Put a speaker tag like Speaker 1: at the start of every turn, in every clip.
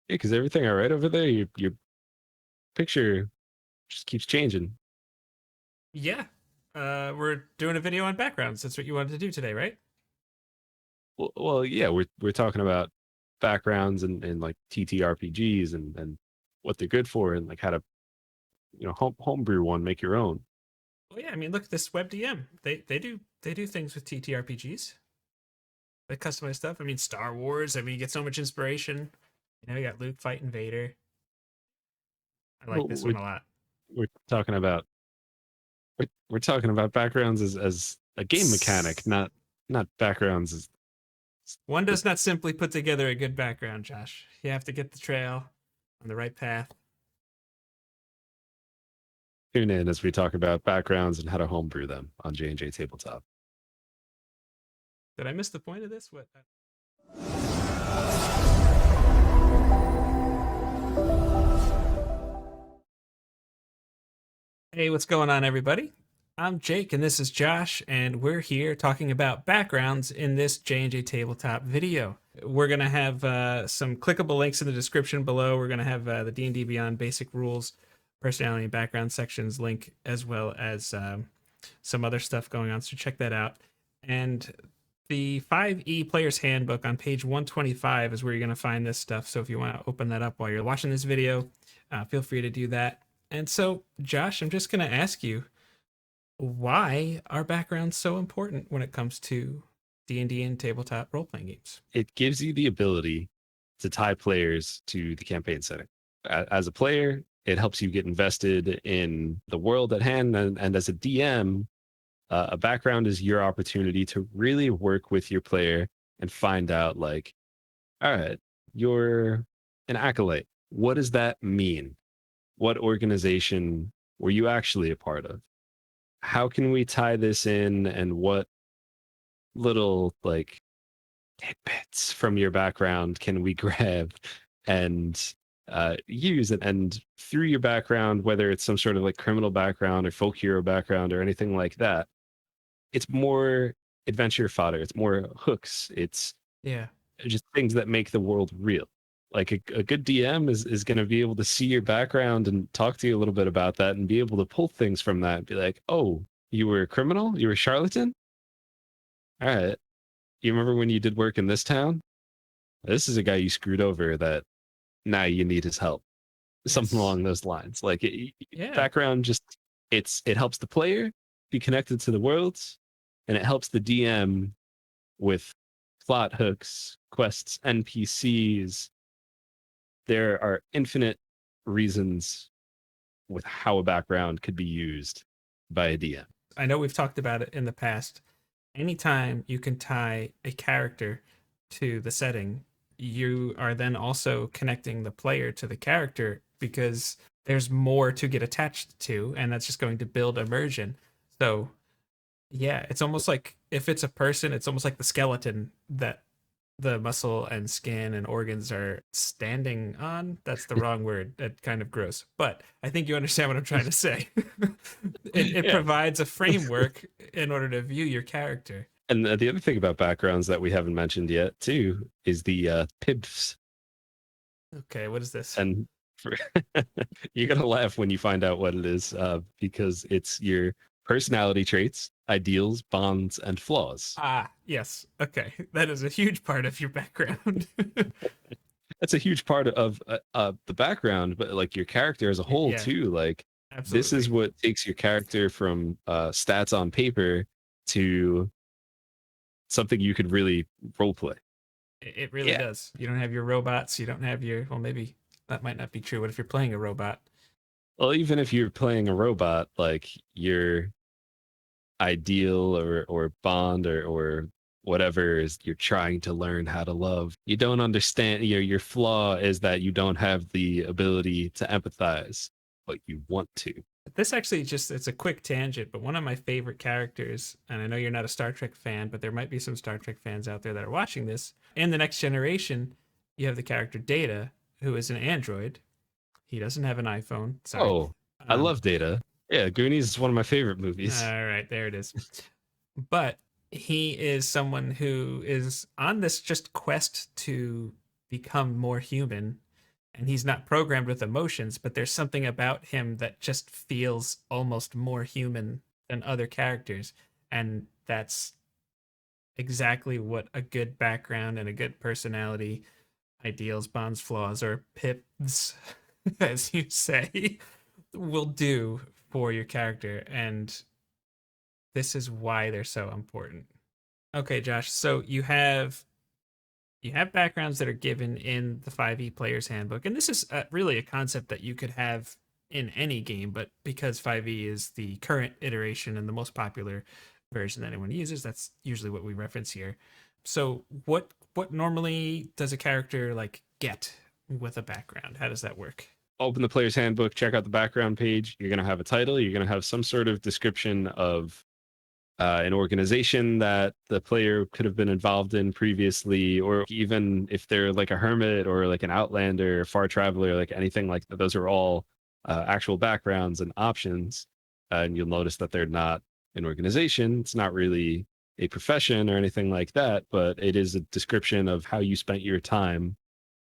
Speaker 1: Yeah, because everything I write over there, your picture just keeps changing.
Speaker 2: Yeah. We're doing a video on backgrounds. That's what you wanted to do today, right?
Speaker 1: Well, yeah, we're talking about backgrounds and like ttrpgs and what they're good for and like how to homebrew one, make your own.
Speaker 2: Well, yeah. I mean, look at this WebDM. They do things with TTRPGs. They customize stuff. I mean, Star Wars. I mean, you get so much inspiration. You got Luke fighting Vader. I like
Speaker 1: Well,
Speaker 2: this one a lot.
Speaker 1: we're talking about we're talking about backgrounds as a game mechanic, not backgrounds as
Speaker 2: One
Speaker 1: the
Speaker 2: does not simply put together a good background, Josh. You have to get the trail on the right path.
Speaker 1: tune in as we talk about backgrounds and how to homebrew them on J&J Tabletop.
Speaker 2: Did I miss the point of this? What? Hey, what's going on, everybody? I'm Jake, and this is Josh, and we're here talking about backgrounds in this J&J Tabletop video. We're going to have some clickable links in the description below. We're going to have the D&D Beyond basic rules, personality, and background sections link, as well as some other stuff going on, so check that out. And the 5e Player's Handbook on page 125 is where you're going to find this stuff, so if you want to open that up while you're watching this video, feel free to do that. And so, Josh, I'm just going to ask you, why are backgrounds so important when it comes to D&D and tabletop role-playing games?
Speaker 1: It gives you the ability to tie players to the campaign setting. As a player, it helps you get invested in the world at hand, and as a DM, a background is your opportunity to really work with your player and find out, like, all right, you're an acolyte. What does that mean? What organization were you actually a part of? How can we tie this in, and what little like tidbits from your background can we grab and use it? And through your background, whether it's some sort of like criminal background or folk hero background or anything like that, it's more adventure fodder. It's more hooks. It's
Speaker 2: Yeah.
Speaker 1: just things that make the world real. Like a good DM is going to be able to see your background and talk to you a little bit about that and be able to pull things from that and be like, oh, you were a criminal? You were a charlatan? All right. You remember when you did work in this town? This is a guy you screwed over that now you need his help. Something
Speaker 2: Yes.
Speaker 1: along those lines. Like
Speaker 2: Yeah.
Speaker 1: background just it helps the player be connected to the worlds, and it helps the DM with plot hooks, quests, NPCs. There are infinite reasons with how a background could be used by a DM.
Speaker 2: I know we've talked about it in the past. Anytime you can tie a character to the setting, you are then also connecting the player to the character because there's more to get attached to, and that's just going to build immersion. So, yeah, it's almost like if it's a person, it's almost like the skeleton that the muscle and skin and organs are standing on. That's the wrong word. That kind of gross. But I think you understand what I'm trying to say. It
Speaker 1: Yeah.
Speaker 2: provides a framework in order to view your character.
Speaker 1: And the other thing about backgrounds that we haven't mentioned yet too is the PIBs.
Speaker 2: Okay, what is this?
Speaker 1: And for, you're gonna laugh when you find out what it is, because it's your personality traits, ideals, bonds, and flaws.
Speaker 2: Ah, yes. Okay. That is a huge part of your background.
Speaker 1: That's a huge part of the background, but like your character as a whole
Speaker 2: Yeah,
Speaker 1: too. Like this is
Speaker 2: absolutely.
Speaker 1: what takes your character from stats on paper to something you could really role play.
Speaker 2: It really
Speaker 1: Yeah.
Speaker 2: does. You don't have your robots. You don't have your, well, maybe that might not be true. What if you're playing a robot?
Speaker 1: Well, even if you're playing a robot, like your ideal or bond or whatever is you're trying to learn how to love, you don't understand. Your flaw is that you don't have the ability to empathize, but you want to.
Speaker 2: This actually just, it's a quick tangent, but one of my favorite characters, and I know you're not a Star Trek fan, but there might be some Star Trek fans out there that are watching this. In the Next Generation, you have the character Data, who is an android. He doesn't have an iPhone. Sorry.
Speaker 1: Oh, I
Speaker 2: Um,
Speaker 1: love Data. Yeah, Goonies is one of my favorite
Speaker 2: all
Speaker 1: movies.
Speaker 2: right, there it is. But he is someone who is on this just quest to become more human, and he's not programmed with emotions, but there's something about him that just feels almost more human than other characters. And that's exactly what a good background and a good personality, ideals, bonds, flaws, or pips, as you say, will do for your character. And this is why they're so important. Okay, Josh. So you have backgrounds that are given in the 5e player's handbook, and this is really a concept that you could have in any game, but because 5e is the current iteration and the most popular version that anyone uses, that's usually what we reference here. So what normally does a character like get with a background? How does that work?
Speaker 1: Open the player's handbook, check out the background page. You're going to have a title. You're going to have some sort of description of an organization that the player could have been involved in previously, or even if they're like a hermit or like an outlander, far traveler, like anything like that. Those are all actual backgrounds and options. And you'll notice that they're not an organization. It's not really a profession or anything like that, but it is a description of how you spent your time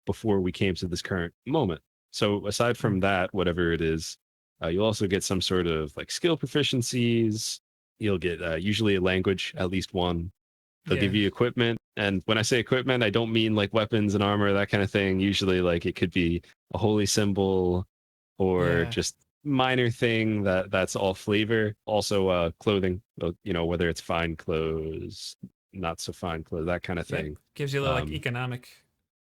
Speaker 1: before we came to this current moment. So aside from that, whatever it is, you'll also get some sort of like skill proficiencies. You'll get usually a language, at least one. They'll
Speaker 2: Yeah.
Speaker 1: give you equipment. And when I say equipment, I don't mean like weapons and armor, that kind of thing. Usually, like it could be a holy symbol or
Speaker 2: Yeah.
Speaker 1: just minor thing that's all flavor. Also, clothing, whether it's fine clothes, not so fine clothes, that kind of
Speaker 2: Yep.
Speaker 1: thing.
Speaker 2: Gives you a little like
Speaker 1: Um,
Speaker 2: economic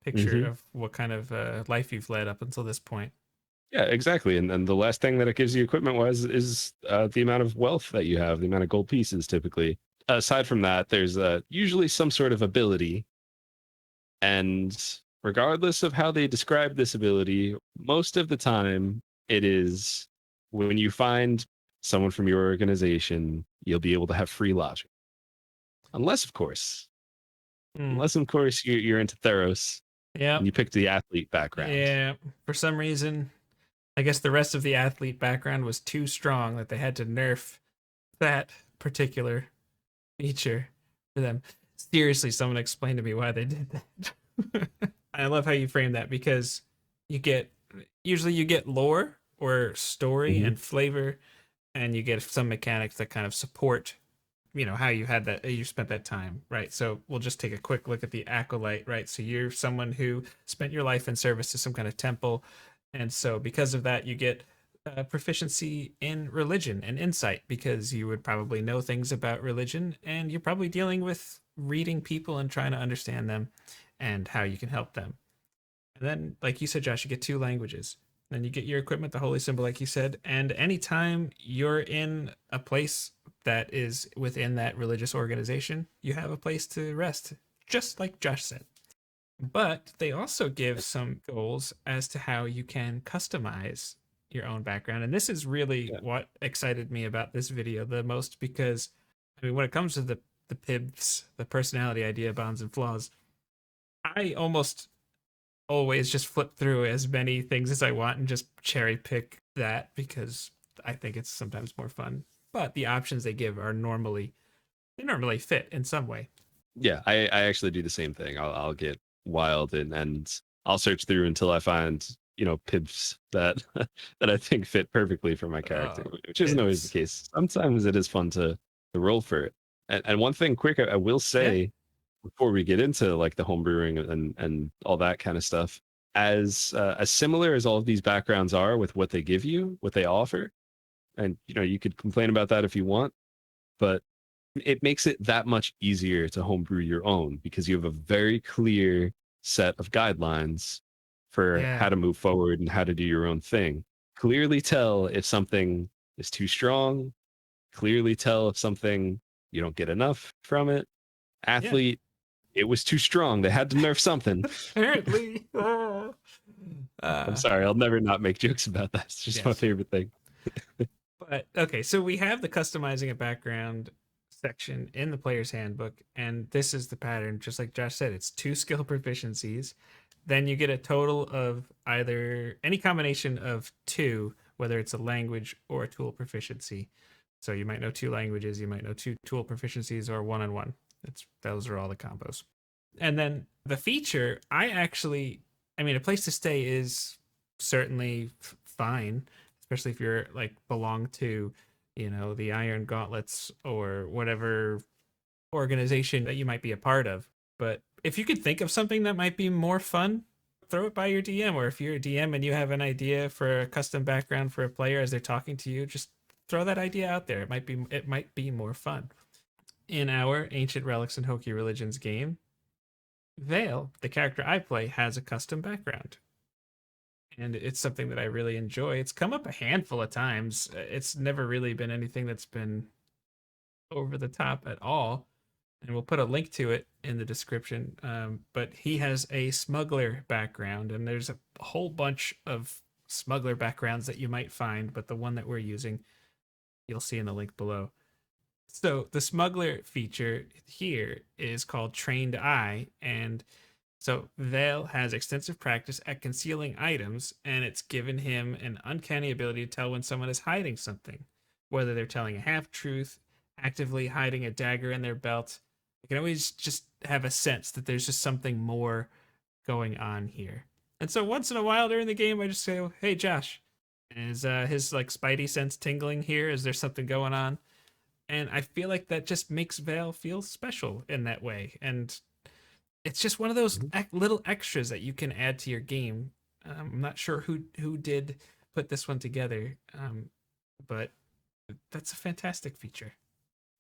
Speaker 2: picture
Speaker 1: mhm.
Speaker 2: of what kind of life you've led up until this point.
Speaker 1: Yeah, exactly. And then the last thing that it gives you equipment wise is the amount of wealth that you have, the amount of gold pieces typically. Aside from that, there's usually some sort of ability. And regardless of how they describe this ability, most of the time it is when you find someone from your organization, you'll be able to have free lodging. Unless, of course,
Speaker 2: Mm.
Speaker 1: you're into Theros and
Speaker 2: Yep.
Speaker 1: you picked the athlete background.
Speaker 2: Yeah. For some reason, I guess the rest of the athlete background was too strong that they had to nerf that particular feature for them. Seriously, someone explain to me why they did that. I love how you frame that because you get usually you get lore or story
Speaker 1: Mhm.
Speaker 2: and flavor, and you get some mechanics that kind of support how you had that you spent that time, right? So we'll just take a quick look at the acolyte, right? So you're someone who spent your life in service to some kind of temple, and so because of that you get proficiency in religion and insight because you would probably know things about religion, and you're probably dealing with reading people and trying to understand them and how you can help them. And then, like you said, Josh, you get two languages. Then you get your equipment, the holy symbol, like you said. And anytime you're in a place that is within that religious organization, you have a place to rest, just like Josh said. But they also give some goals as to how you can customize your own background. And this is really
Speaker 1: Yeah.
Speaker 2: what excited me about this video the most because, I mean, when it comes to the PIBs, the personality idea, bonds, and flaws, I almost always just flip through as many things as I want and just cherry pick that because I think it's sometimes more fun. But the options they give are normally fit in some way.
Speaker 1: Yeah, I actually do the same thing. I'll get wild and I'll search through until I find, pips that that I think fit perfectly for my character, which isn't always the
Speaker 2: Pips.
Speaker 1: case. Sometimes it is fun to roll for it. And one thing quick I will
Speaker 2: Yeah.
Speaker 1: say before we get into like the home brewing and all that kind of stuff, as similar as all of these backgrounds are with what they give you, what they offer, and you could complain about that if you want, but it makes it that much easier to homebrew your own because you have a very clear set of guidelines for
Speaker 2: Yeah.
Speaker 1: how to move forward and how to do your own thing. Clearly tell if something is too strong, clearly tell if something you don't get enough from it.
Speaker 2: Yeah.
Speaker 1: Athlete, it was too strong. They had to nerf something.
Speaker 2: Apparently.
Speaker 1: I'm
Speaker 2: uh,
Speaker 1: sorry, I'll never not make jokes about that. It's just my
Speaker 2: yes.
Speaker 1: favorite thing.
Speaker 2: But okay, so we have the customizing a background section in the player's handbook, and this is the pattern, just like Josh said, it's two skill proficiencies. Then you get a total of either any combination of two, whether it's a language or a tool proficiency. So you might know two languages, you might know two tool proficiencies, or one on one. Those are all the combos. And then the feature, I actually I mean, a place to stay is certainly fine, especially if you're like belong to, the Iron Gauntlets or whatever organization that you might be a part of. But if you could think of something that might be more fun, throw it by your DM. Or if you're a DM and you have an idea for a custom background for a player as they're talking to you, just throw that idea out there. It might be more fun. In our Ancient Relics and Hoki Religions game, Vale, the character I play, has a custom background. And it's something that I really enjoy. It's come up a handful of times. It's never really been anything that's been over the top at all. And we'll put a link to it in the description. But he has a smuggler background, and there's a whole bunch of smuggler backgrounds that you might find, but the one that we're using, you'll see in the link below. So the smuggler feature here is called Trained Eye, and so Vale has extensive practice at concealing items, and it's given him an uncanny ability to tell when someone is hiding something, whether they're telling a half truth, actively hiding a dagger in their belt. You can always just have a sense that there's just something more going on here. And so once in a while during the game, I just say, "Hey, Josh, is his like spidey sense tingling here? Is there something going on?" And I feel like that just makes Vale feel special in that way. And it's just one of those little extras that you can add to your game. I'm not sure who did put this one together, but that's a fantastic feature.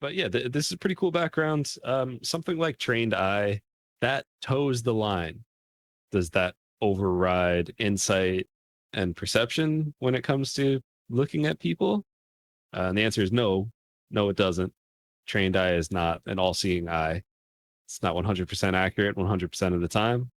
Speaker 1: But yeah, this is a pretty cool background. Something like Trained Eye, that toes the line. Does that override insight and perception when it comes to looking at people? And the answer is no. No, it doesn't. Trained Eye is not an all-seeing eye. It's not 100% accurate 100% of the time.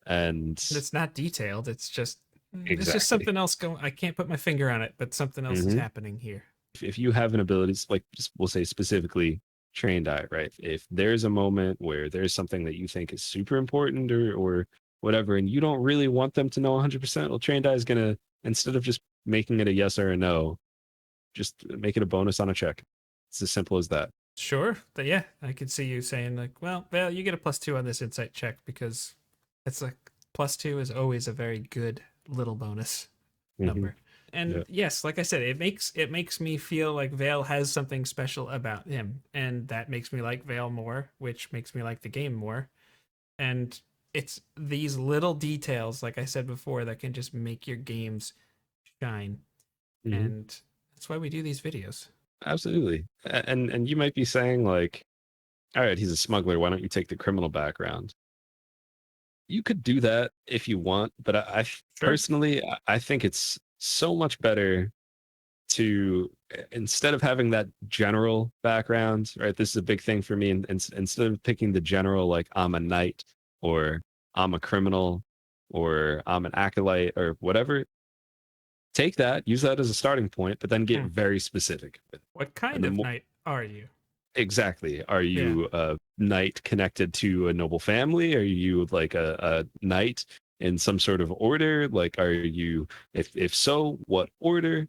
Speaker 1: And
Speaker 2: it's not detailed. It's just
Speaker 1: exactly.
Speaker 2: something else going. I can't put my finger on it, but something else is happening here.
Speaker 1: If you have an ability, like we'll say specifically Trained Eye, right? If there's a moment where there's something that you think is super important or whatever, and you don't really want them to know 100%, well, Trained Eye is going to, instead of just making it a yes or a no, just make it a bonus on a check. It's as simple as that.
Speaker 2: Sure. But yeah, I could see you saying like, well, you get a +2 on this insight check because it's like +2 is always a very good little bonus number. And yes, like I said, it makes me feel like Vale has something special about him, and that makes me like Vale more, which makes me like the game more. And it's these little details, like I said before, that can just make your games shine. And that's why we do these videos.
Speaker 1: Absolutely. And you might be saying like, all right, he's a smuggler, why don't you take the criminal background? You could do that if you want, but I personally, I think it's so much better to, instead of having that general background, right? This is a big thing for me. And instead of picking the general, like I'm a knight or I'm a criminal or I'm an acolyte or whatever, take that, use that as a starting point, but then get very specific.
Speaker 2: What kind of knight are you?
Speaker 1: Exactly. Are you a knight connected to a noble family? Are you like a knight in some sort of order? Like, are you, if so, what order?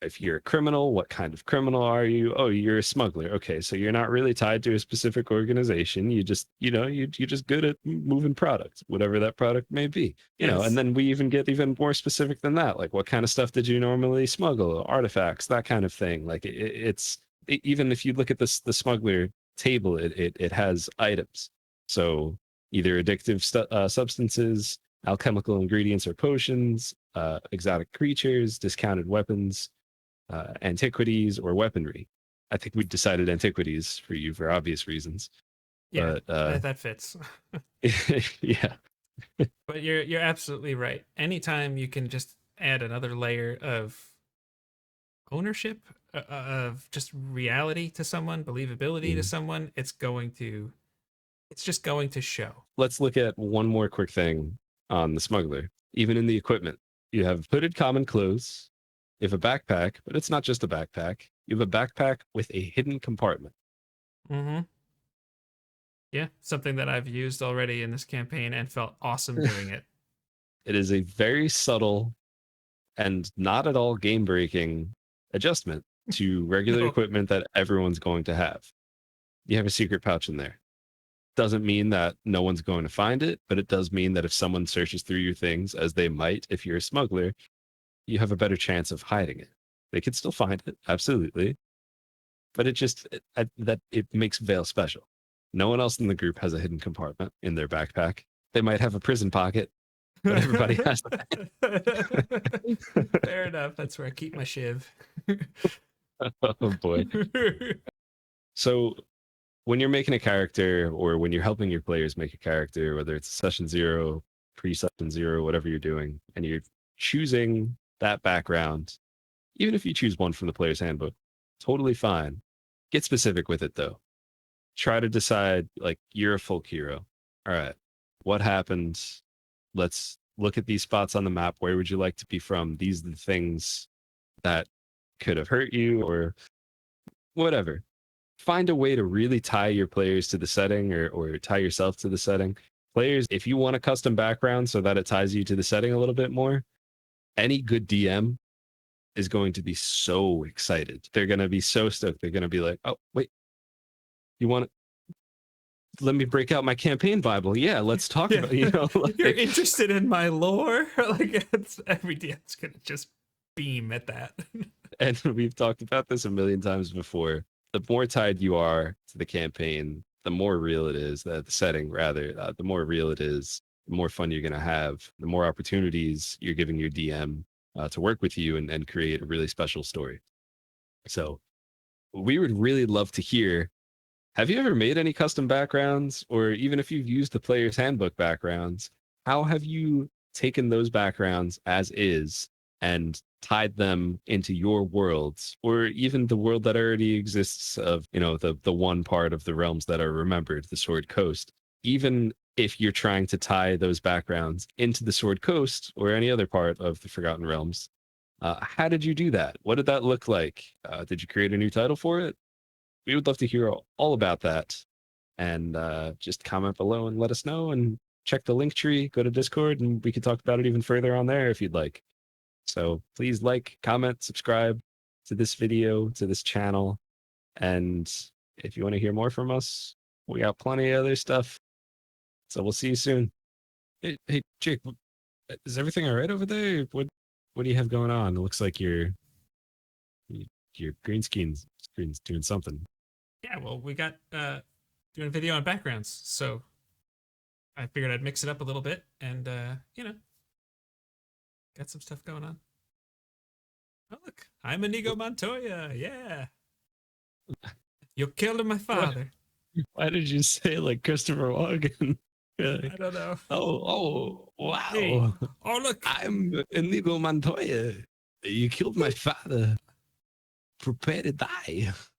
Speaker 1: If you're a criminal, what kind of criminal are you? Oh, you're a smuggler. Okay, so you're not really tied to a specific organization. You just, you're just good at moving products, whatever that product may be. You know, and then we even get even more specific than that. Like, what kind of stuff did you normally smuggle? Artifacts, that kind of thing. Like, even if you look at the smuggler table, it has items. So either addictive substances, alchemical ingredients or potions, exotic creatures, discounted weapons, antiquities, or weaponry. I think we decided antiquities for you for obvious reasons.
Speaker 2: Yeah,
Speaker 1: but,
Speaker 2: that fits.
Speaker 1: Yeah.
Speaker 2: But you're absolutely right. Anytime you can just add another layer of ownership, of just reality to someone, believability to someone, it's just going to show.
Speaker 1: Let's look at one more quick thing on the smuggler. Even in the equipment, you have hooded common clothes, you have a backpack, but it's not just a backpack. You have a backpack with a hidden compartment.
Speaker 2: Yeah, something that I've used already in this campaign and felt awesome doing it.
Speaker 1: It is a very subtle and not at all game-breaking adjustment to regular equipment that everyone's going to have. You have a secret pouch in there. Doesn't mean that no one's going to find it, but it does mean that if someone searches through your things, as they might if you're a smuggler, you have a better chance of hiding it. They could still find it, absolutely, but it makes Veil special. No one else in the group has a hidden compartment in their backpack. They might have a prison pocket, but everybody has that.
Speaker 2: Fair enough. That's where I keep my shiv.
Speaker 1: Oh boy. So when you're making a character, or when you're helping your players make a character, whether it's session 0, pre-session 0, whatever you're doing, and you're choosing that background, even if you choose one from the player's handbook, totally fine. Get specific with it though. Try to decide, like, you're a folk hero. All right, what happened? Let's look at these spots on the map. Where would you like to be from? These are the things that could have hurt you, or whatever. Find a way to really tie your players to the setting, or tie yourself to the setting. Players, if you want a custom background so that it ties you to the setting a little bit more, any good DM is going to be so excited. They're going to be so stoked. They're going to be like, oh, wait, you want to, let me break out my campaign Bible. Yeah, let's talk about, like,
Speaker 2: You're interested in my lore? Like, every DM's going to just beam at that.
Speaker 1: And we've talked about this a million times before. The more tied you are to the campaign, the more real it is, the setting rather, the more real it is, the more fun you're going to have, the more opportunities you're giving your DM to work with you and create a really special story. So we would really love to hear, have you ever made any custom backgrounds? Or even if you've used the player's handbook backgrounds, how have you taken those backgrounds as is and tied them into your worlds, or even the world that already exists of, the one part of the realms that are remembered, the Sword Coast? Even if you're trying to tie those backgrounds into the Sword Coast or any other part of the Forgotten Realms, how did you do that? What did that look like? Did you create a new title for it? We would love to hear all about that. And just comment below and let us know, and check the link tree, go to Discord, and we can talk about it even further on there if you'd like. So please like, comment, subscribe to this video, to this channel. And if you want to hear more from us, we got plenty of other stuff. So we'll see you soon. Hey Jake, is everything all right over there? What do you have going on? It looks like your green screen's doing something.
Speaker 2: Yeah, well, we got doing video on backgrounds, so I figured I'd mix it up a little bit, and got some stuff going on. Oh, look, I'm Inigo Montoya. Yeah. You killed my father.
Speaker 1: Why did you say like Christopher Walken?
Speaker 2: I don't know.
Speaker 1: Oh, wow.
Speaker 2: Hey. Oh, look.
Speaker 1: I'm Inigo Montoya. You killed my father. Prepare to die.